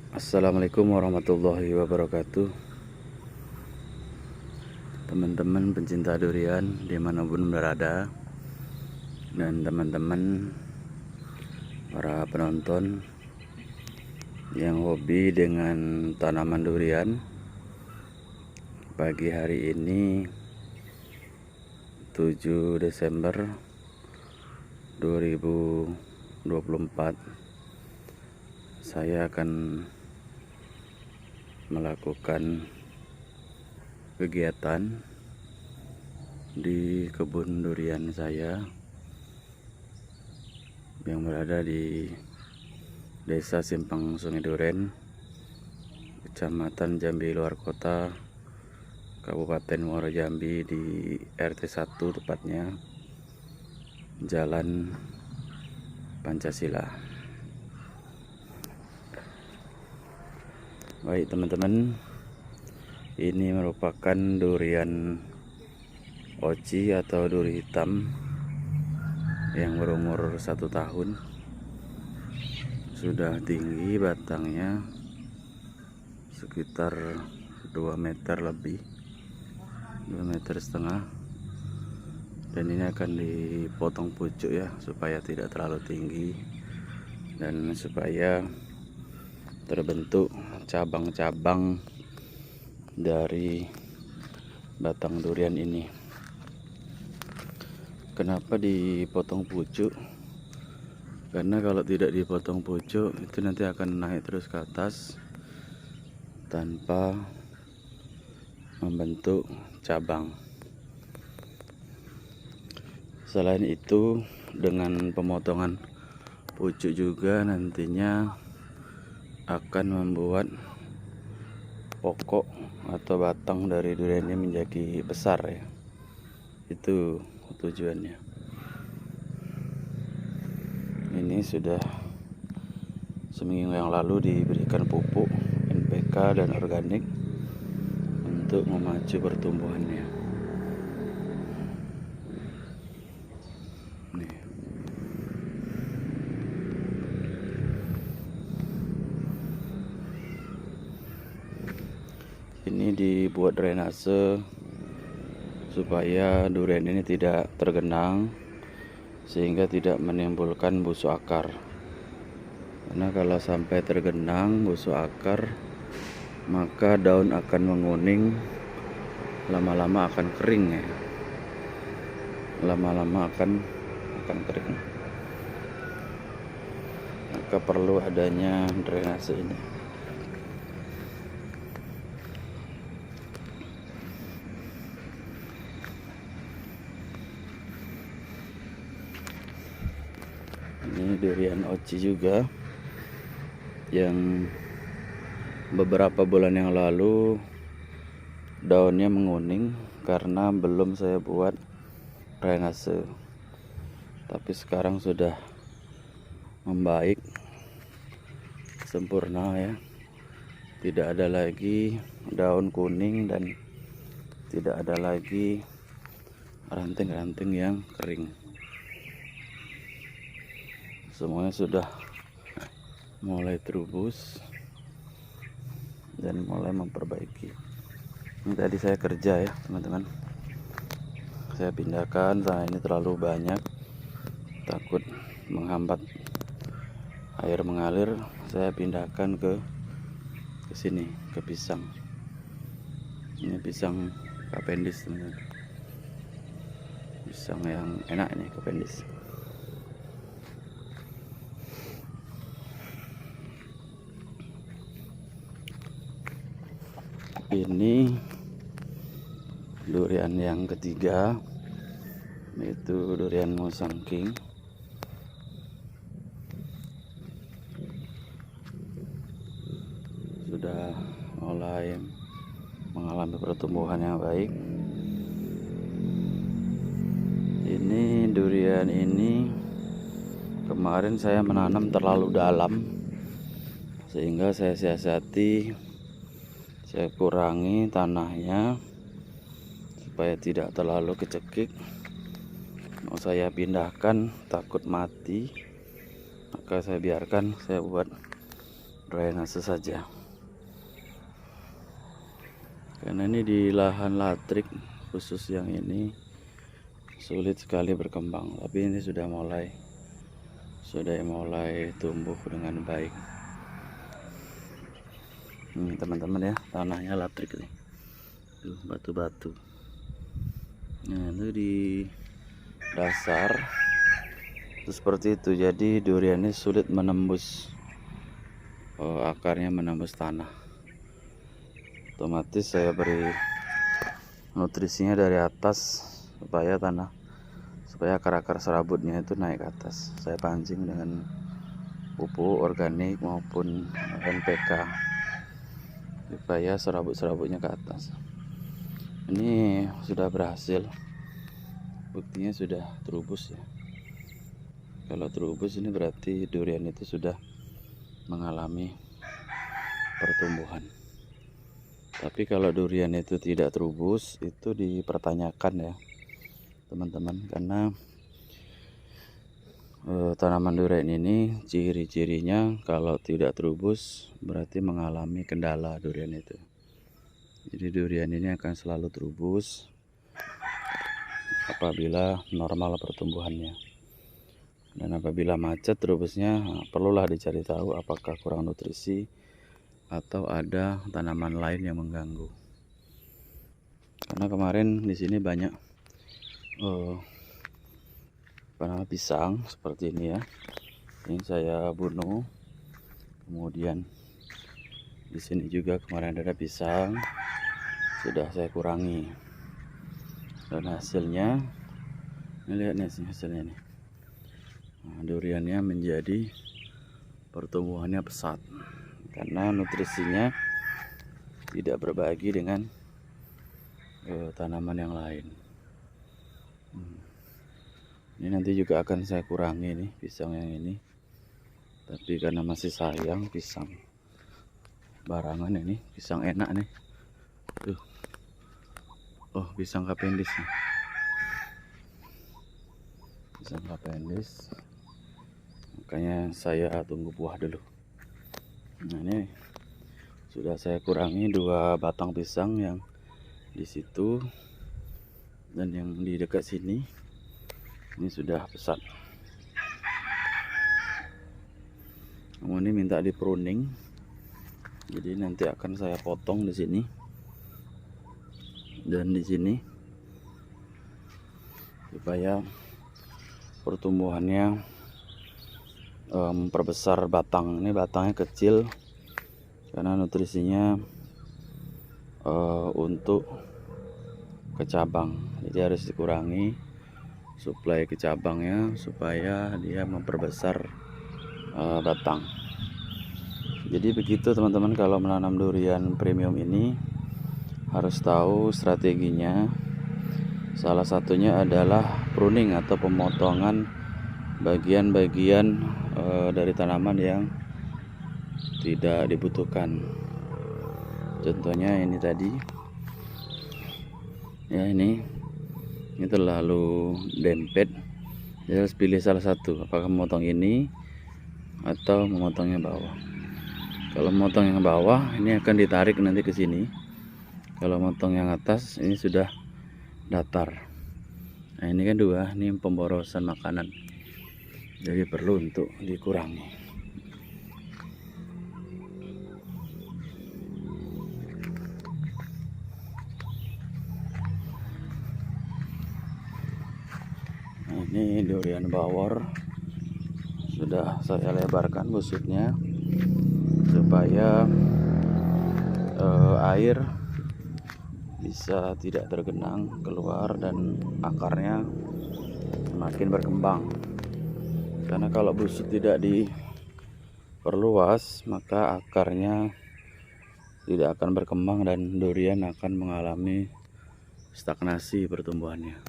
Assalamualaikum warahmatullahi wabarakatuh. Teman-teman pencinta durian dimanapun berada, dan teman-teman para penonton yang hobi dengan tanaman durian, pagi hari ini 7 Desember 2024 saya akan melakukan kegiatan di kebun durian saya yang berada di Desa Simpang Sungai Duren, Kecamatan Jambi Luar Kota, Kabupaten Muaro Jambi, di RT 1 tepatnya, Jalan Pancasila. Baik teman-teman, ini merupakan durian oci atau duri hitam yang berumur 1 tahun. Sudah tinggi batangnya sekitar 2 meter lebih, 2,5 meter, dan ini akan dipotong pucuk ya, supaya tidak terlalu tinggi dan supaya terbentuk cabang-cabang dari batang durian ini. Kenapa dipotong pucuk? Karena kalau tidak dipotong pucuk itu nanti akan naik terus ke atas tanpa membentuk cabang. Selain itu, dengan pemotongan pucuk juga nantinya akan membuat pokok atau batang dari duriannya menjadi besar ya. Itu tujuannya. Ini sudah seminggu yang lalu diberikan pupuk NPK dan organik untuk memacu pertumbuhannya. Nih. Ini dibuat drainase supaya durian ini tidak tergenang, sehingga tidak menimbulkan busuk akar. Karena kalau sampai tergenang busuk akar, maka daun akan menguning, lama-lama akan kering ya. Lama-lama akan kering. Maka perlu adanya drainase ini. Ini durian oci juga yang beberapa bulan yang lalu daunnya menguning karena belum saya buat drainase, tapi sekarang sudah membaik sempurna ya. Tidak ada lagi daun kuning dan tidak ada lagi ranting-ranting yang kering. Semuanya sudah mulai terubus dan mulai memperbaiki. Ini tadi saya kerja ya teman-teman, saya pindahkan, nah ini terlalu banyak, takut menghambat air mengalir, saya pindahkan ke sini, ke pisang. Ini pisang Cavendish teman-teman, pisang yang enak ini, Cavendish. Ini durian yang ketiga, yaitu durian Musang King. Sudah mulai mengalami pertumbuhan yang baik. Ini durian ini kemarin saya menanam terlalu dalam, sehingga saya siasati, saya kurangi tanahnya supaya tidak terlalu kecekik. Mau saya pindahkan takut mati, maka saya biarkan, saya buat drainase saja. Karena ini di lahan latrik khusus yang ini sulit sekali berkembang, tapi ini sudah mulai tumbuh dengan baik. Ini teman-teman ya, tanahnya latrik nih, tuh batu-batu. Nah itu di dasar itu seperti itu, jadi durian ini sulit menembus akarnya menembus tanah. Otomatis saya beri nutrisinya dari atas supaya akar-akar serabutnya itu naik ke atas. Saya pancing dengan pupuk organik maupun NPK supaya serabut-serabutnya ke atas. Ini sudah berhasil, buktinya sudah terubus ya. Kalau terubus ini berarti durian itu sudah mengalami pertumbuhan. Tapi kalau durian itu tidak terubus, itu dipertanyakan ya teman-teman, karena tanaman durian ini ciri-cirinya kalau tidak terubus berarti mengalami kendala durian itu. Jadi durian ini akan selalu terubus apabila normal pertumbuhannya. Dan apabila macet terubusnya, perlulah dicari tahu apakah kurang nutrisi atau ada tanaman lain yang mengganggu. Karena kemarin di sini banyak pisang seperti ini ya. Ini saya bunuh. Kemudian di sini juga kemarin ada pisang, sudah saya kurangi. Dan hasilnya, ini lihat nih hasilnya nih. Nah, duriannya menjadi pertumbuhannya pesat karena nutrisinya tidak berbagi dengan tanaman yang lain. Ini nanti juga akan saya kurangi nih pisang yang ini, tapi karena masih sayang pisang barangan ini, pisang enak nih tuh. Oh, pisang Cavendish nih. Pisang Cavendish, makanya saya tunggu buah dulu. Nah ini sudah saya kurangi 2 batang pisang yang di situ dan yang di dekat sini. Ini sudah besar. Namun ini minta di pruning, jadi nanti akan saya potong di sini dan di sini supaya pertumbuhannya memperbesar batang. Ini batangnya kecil karena nutrisinya untuk ke cabang, jadi harus dikurangi suplai ke cabangnya supaya dia memperbesar batang. Jadi begitu teman-teman, kalau menanam durian premium ini harus tahu strateginya. Salah satunya adalah pruning atau pemotongan bagian-bagian dari tanaman yang tidak dibutuhkan. Contohnya ini tadi ya, ini terlalu dempet, jadi harus pilih salah satu, apakah memotong ini atau memotongnya bawah. Kalau memotong yang bawah ini akan ditarik nanti ke sini, kalau memotong yang atas ini sudah datar. Nah ini kan dua, ini pemborosan makanan, jadi perlu untuk dikurangi. Nah, ini durian bawor sudah saya lebarkan busuknya supaya air bisa tidak tergenang keluar dan akarnya semakin berkembang. Karena kalau busuk tidak diperluas, maka akarnya tidak akan berkembang dan durian akan mengalami stagnasi pertumbuhannya.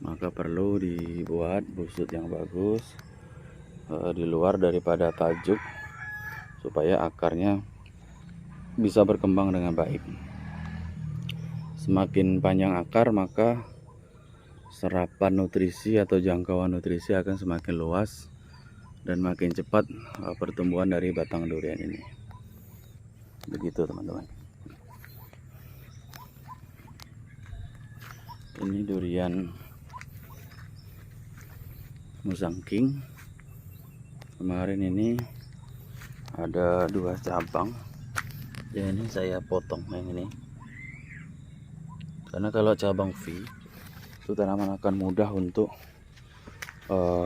Maka perlu dibuat busuk yang bagus di luar daripada tajuk supaya akarnya bisa berkembang dengan baik. Semakin panjang akar, maka serapan nutrisi atau jangkauan nutrisi akan semakin luas dan makin cepat pertumbuhan dari batang durian ini. Begitu teman-teman. Ini durian Musang King. Kemarin ini ada 2 cabang. Ya, ini saya potong yang ini. Karena kalau cabang V itu tanaman akan mudah untuk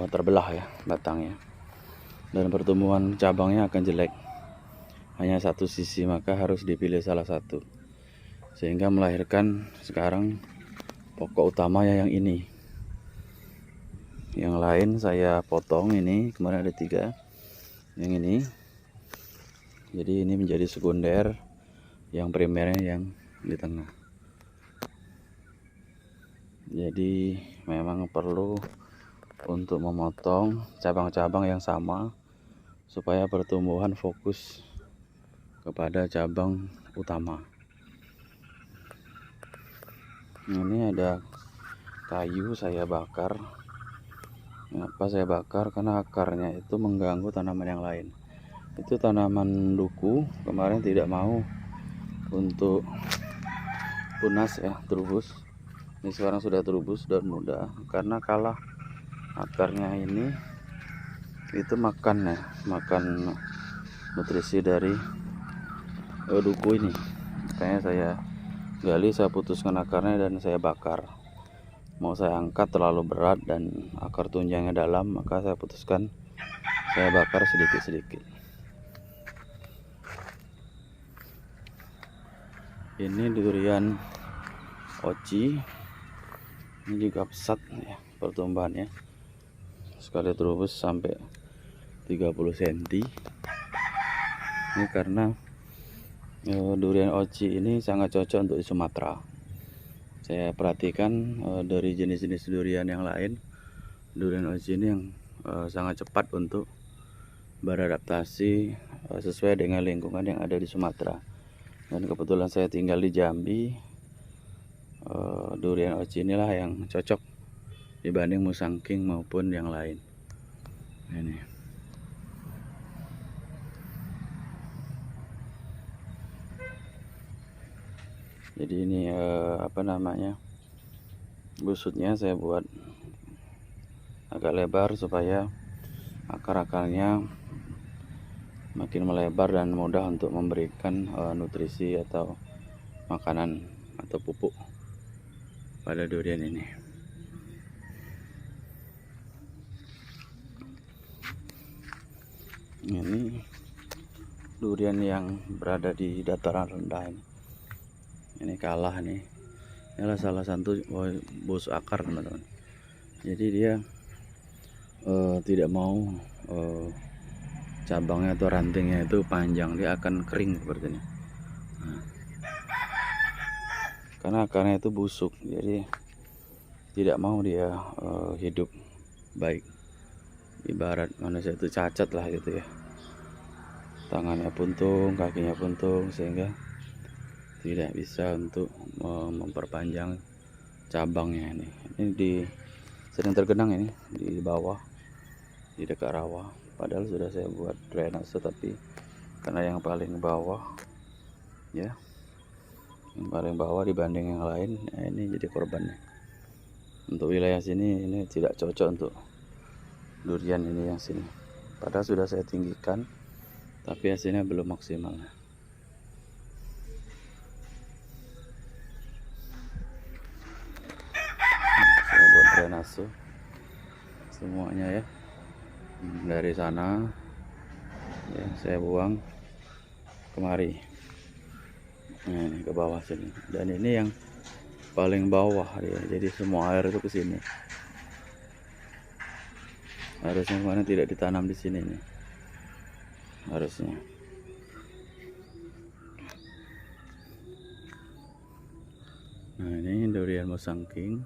terbelah ya batangnya. Dan pertumbuhan cabangnya akan jelek. Hanya satu sisi, maka harus dipilih salah satu. Sehingga melahirkan sekarang pokok utamanya yang ini. Yang lain saya potong ini, kemarin ada 3. Yang ini. Jadi ini menjadi sekunder, yang primernya yang di tengah. Jadi memang perlu untuk memotong cabang-cabang yang sama supaya pertumbuhan fokus kepada cabang utama. Ini ada kayu saya bakar. Kenapa saya bakar? Karena akarnya itu mengganggu tanaman yang lain. Itu tanaman duku kemarin tidak mau untuk tunas ya, terubus. Ini sekarang sudah terubus dan mudah karena kalah akarnya ini itu makan nutrisi dari duku ini. Makanya saya gali, saya putuskan akarnya dan saya bakar. Mau saya angkat terlalu berat dan akar tunjangnya dalam, maka saya putuskan saya bakar sedikit-sedikit. Ini durian oci. Ini juga pesat ya pertumbuhannya. Sekali terubus sampai 30 cm. Ini karena durian oci ini sangat cocok untuk di Sumatera. Saya perhatikan dari jenis-jenis durian yang lain, durian oci ini yang sangat cepat untuk beradaptasi sesuai dengan lingkungan yang ada di Sumatera. Dan kebetulan saya tinggal di Jambi, durian oci inilah yang cocok dibanding Musang King maupun yang lain. Ini. Jadi ini busutnya saya buat agak lebar supaya akar-akarnya makin melebar dan mudah untuk memberikan nutrisi atau makanan atau pupuk pada durian ini. Ini durian yang berada di dataran rendah ini. Ini kalah nih. Inilah salah satu busuk akar teman-teman. Jadi dia tidak mau cabangnya atau rantingnya itu panjang, dia akan kering seperti ini. Karena akarnya itu busuk, jadi tidak mau dia hidup baik. Ibarat manusia itu cacat lah gitu ya. Tangannya puntung, kakinya puntung, sehingga tidak bisa untuk memperpanjang cabangnya ini. Ini sering tergenang ini di bawah, di dekat rawa. Padahal sudah saya buat drainase, tapi karena yang paling bawah ya, yang paling bawah dibanding yang lain, nah ini jadi korbannya. Untuk wilayah sini ini tidak cocok untuk durian ini yang sini. Padahal sudah saya tinggikan, tapi hasilnya belum maksimal. Saya buat drainase semuanya ya, dari sana ya saya buang kemari. Nah, ini ke bawah sini, dan ini yang paling bawah ya, jadi semua air itu ke sini. Harusnya kemarin tidak ditanam di sini nih, harusnya. Nah, ini durian Musang King.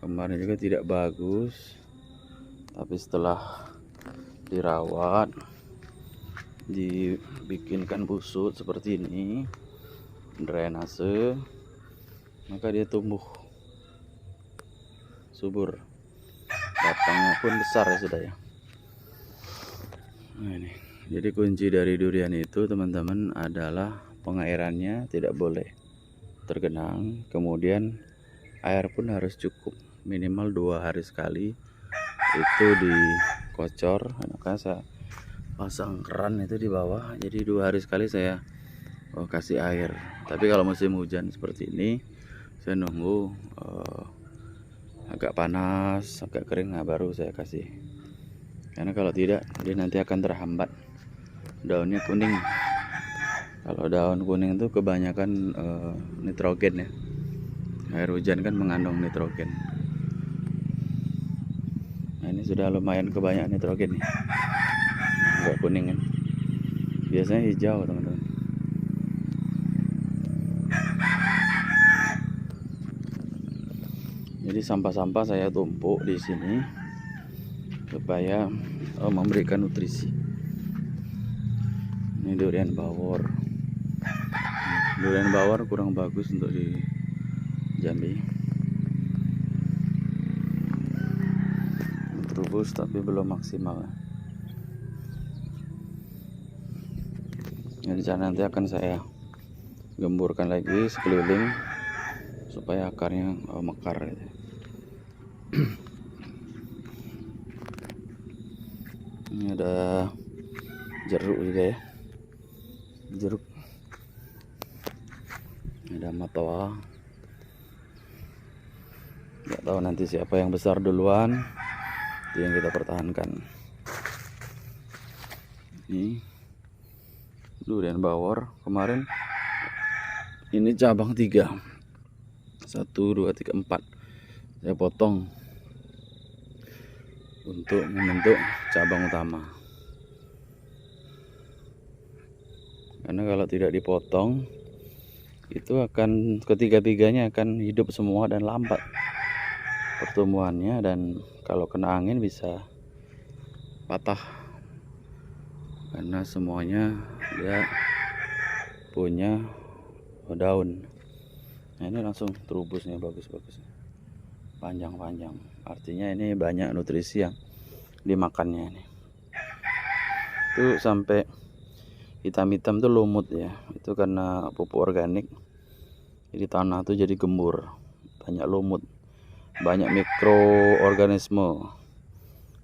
Kemarin juga tidak bagus, tapi setelah dirawat, dibikinkan busut seperti ini, drainase, maka dia tumbuh subur. Batangnya pun besar ya sudah ya. Nah, ini jadi kunci dari durian itu teman-teman adalah pengairannya tidak boleh tergenang, kemudian air pun harus cukup, minimal 2 hari sekali itu dikocor. Maka saya pasang keran itu di bawah, jadi 2 hari sekali saya kasih air. Tapi kalau musim hujan seperti ini saya nunggu agak panas, agak kering, nah baru saya kasih. Karena kalau tidak dia nanti akan terhambat, daunnya kuning. Kalau daun kuning itu kebanyakan nitrogen ya, air hujan kan mengandung nitrogen. Nah ini sudah lumayan kebanyakan nitrogen nih, agak kuning kan, biasanya hijau teman-teman. Jadi sampah-sampah saya tumpuk di sini supaya memberikan nutrisi. Ini durian bawor. Durian bawor kurang bagus untuk di Jambi. Terubus tapi belum maksimal. Jadi nanti akan saya gemburkan lagi sekeliling supaya akarnya mekar gitu. Ini ada jeruk juga ya, jeruk, ada matoa. Nggak tahu nanti siapa yang besar duluan, itu yang kita pertahankan. Ini durian bawor kemarin ini cabang 3, 1, 2, 3, 4 saya potong untuk membentuk cabang utama. Karena kalau tidak dipotong itu akan ketiga-tiganya akan hidup semua dan lambat pertumbuhannya, dan kalau kena angin bisa patah karena semuanya dia punya daun. Nah ini langsung terubusnya bagus-bagus, panjang-panjang, artinya ini banyak nutrisi yang dimakannya. Ini tuh sampai hitam-hitam tuh lumut ya, itu karena pupuk organik. Jadi tanah tuh jadi gembur, banyak lumut, banyak mikroorganisme,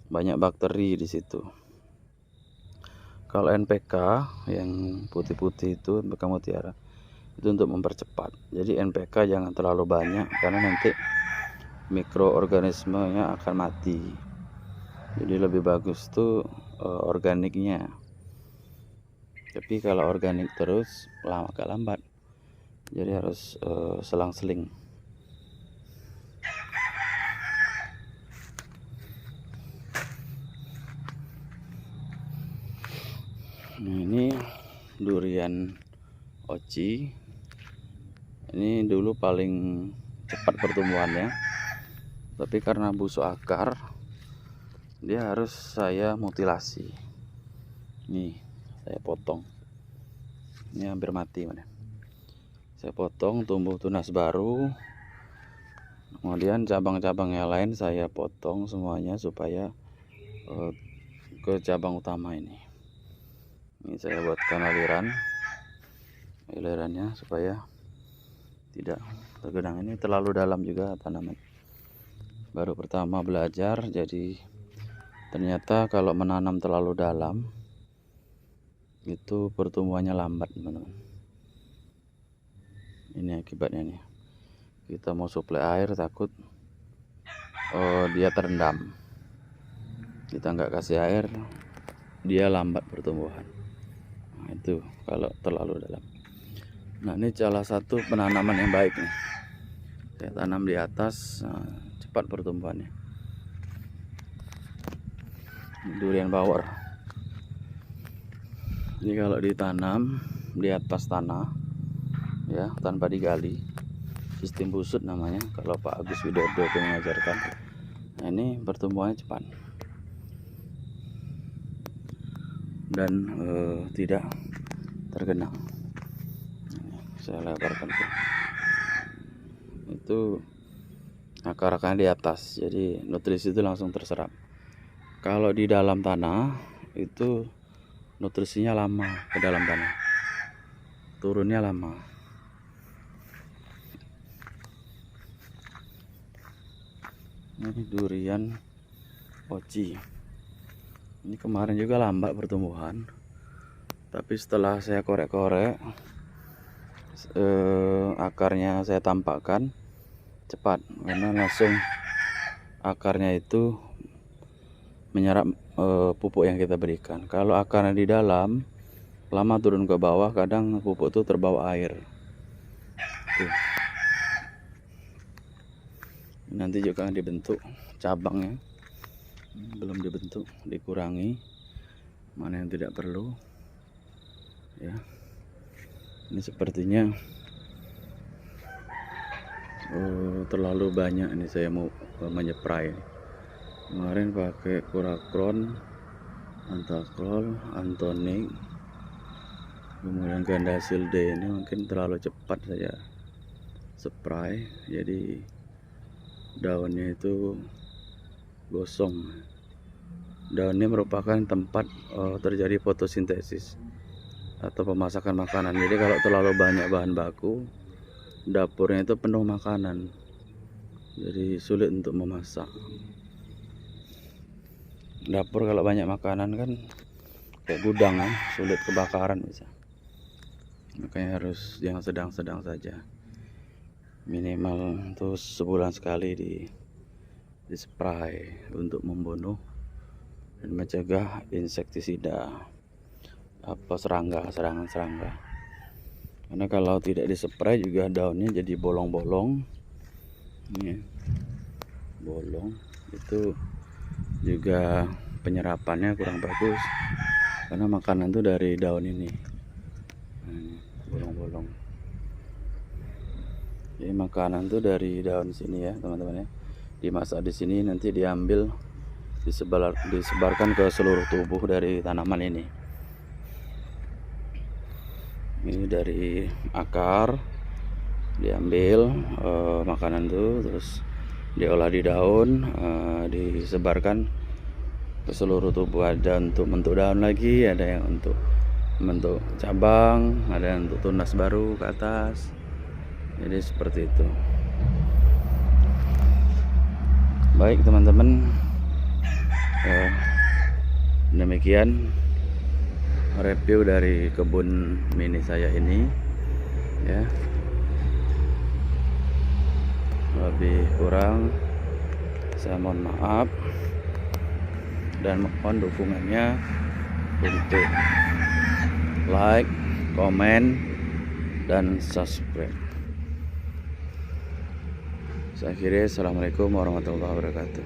banyak bakteri di situ. Kalau NPK yang putih-putih itu NPK mutiara itu untuk mempercepat. Jadi NPK jangan terlalu banyak karena nanti mikroorganismenya akan mati. Jadi lebih bagus tuh organiknya. Tapi kalau organik terus agak lambat, jadi harus selang-seling. Nah, ini durian oci. Ini dulu paling cepat pertumbuhannya, tapi karena busuk akar dia harus saya mutilasi. Nih saya potong, ini hampir mati mana. Saya potong, tumbuh tunas baru, kemudian cabang-cabangnya lain saya potong semuanya supaya ke cabang utama ini. Ini saya buatkan alirannya supaya tidak tergenang. Ini terlalu dalam juga tanaman, baru pertama belajar, jadi ternyata kalau menanam terlalu dalam itu pertumbuhannya lambat teman-teman. Ini akibatnya nih, kita mau suplai air takut dia terendam, kita nggak kasih air dia lambat pertumbuhan. Nah, itu kalau terlalu dalam. Nah ini salah satu penanaman yang baik nih, saya tanam di atas, cepat pertumbuhannya. Durian bawor ini kalau ditanam di atas tanah ya, tanpa digali, sistem busut namanya, kalau Pak Agus Widodo itu mengajarkan. Nah ini pertumbuhannya cepat dan tidak tergenang. Saya lebarkan itu akar-akarnya di atas, jadi nutrisi itu langsung terserap. Kalau di dalam tanah itu nutrisinya lama ke dalam tanah, turunnya lama. Ini durian poci. Ini kemarin juga lambat pertumbuhan, tapi setelah saya korek-korek, akarnya saya tampakkan cepat, karena langsung akarnya itu menyerap pupuk yang kita berikan. Kalau akarnya di dalam, lama turun ke bawah, kadang pupuk itu terbawa air. Tuh. Nanti juga dibentuk cabangnya, belum dibentuk, dikurangi mana yang tidak perlu ya. Ini sepertinya terlalu banyak ini saya mau menyepray. Kemarin pakai Kurakron, Antakrol, Antonik, kemudian Gandasil D. Ini mungkin terlalu cepat saya spray, jadi daunnya itu gosong. Daunnya merupakan tempat terjadi fotosintesis atau pemasakan makanan. Jadi kalau terlalu banyak bahan baku, dapurnya itu penuh makanan, jadi sulit untuk memasak. Dapur kalau banyak makanan kan kayak gudang kan, sulit kebakaran bisa. Makanya harus yang sedang-sedang saja, minimal tuh sebulan sekali di spray untuk membunuh dan mencegah insektisida, apa serangan serangga. Karena kalau tidak dispray juga daunnya jadi bolong-bolong. Ini bolong, itu juga penyerapannya kurang bagus, karena makanan itu dari daun ini. Bolong-bolong. Jadi makanan itu dari daun sini ya teman-teman ya. Dimasak di sini, nanti diambil, disebarkan ke seluruh tubuh dari tanaman ini. Ini dari akar diambil makanan itu, terus diolah di daun, disebarkan ke seluruh tubuh. Ada untuk bentuk daun lagi, ada yang untuk bentuk cabang, ada yang untuk tunas baru ke atas. Jadi seperti itu. Baik teman-teman, demikian review dari kebun mini saya ini ya. Lebih kurang saya mohon maaf, dan mohon dukungannya untuk like, komen, dan subscribe. Saya akhiri, assalamualaikum warahmatullahi wabarakatuh.